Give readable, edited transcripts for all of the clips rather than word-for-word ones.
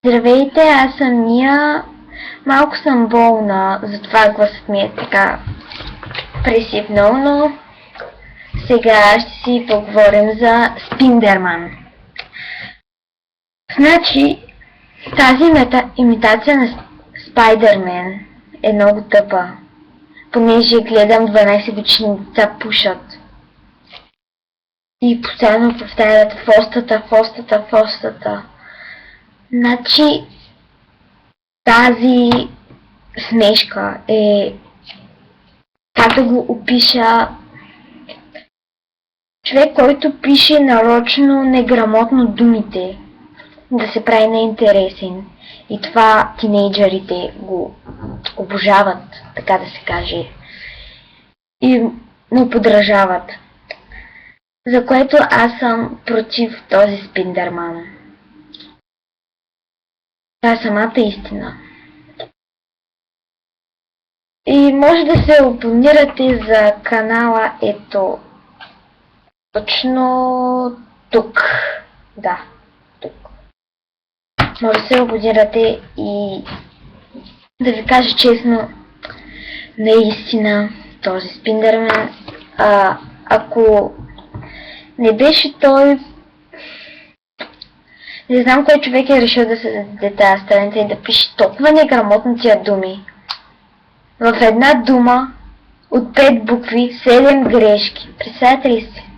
Здравейте, аз съм Ния. Малко съм болна, затова гласът ми е така пресипнал, но сега ще си поговорим за Спиндерман. Значи, тази имитация на Спайдермен е много тъпа, понеже гледам 12 годишни деца пушат. И постоянно повтарят фостата. Значи, тази смешка е, как да го опиша, човек, който пише нарочно неграмотно думите, да се прави неинтересен. И това тинейджърите го обожават, така да се каже. И му подражават. За което аз съм против този Спиндерман. Това е самата истина. И може да се абонирате за канала ето точно тук. Да, тук. Може да се абонирате и да ви кажа честно, наистина този Спиндерман, ако не беше той, не знам кой човек е решил да се даде тази страница и да пише толкова неграмотно тия думи. В една дума от 5 букви 7 грешки. Представете ли си?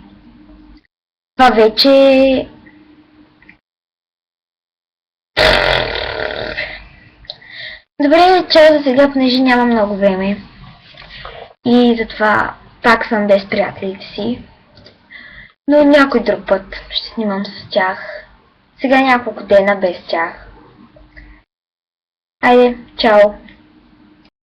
Това вече е... Добре, чао за сега, понеже няма много време. И затова пак съм без приятелите си. Но някой друг път ще снимам с тях. Сега няколко дена без тях. Айде, чао!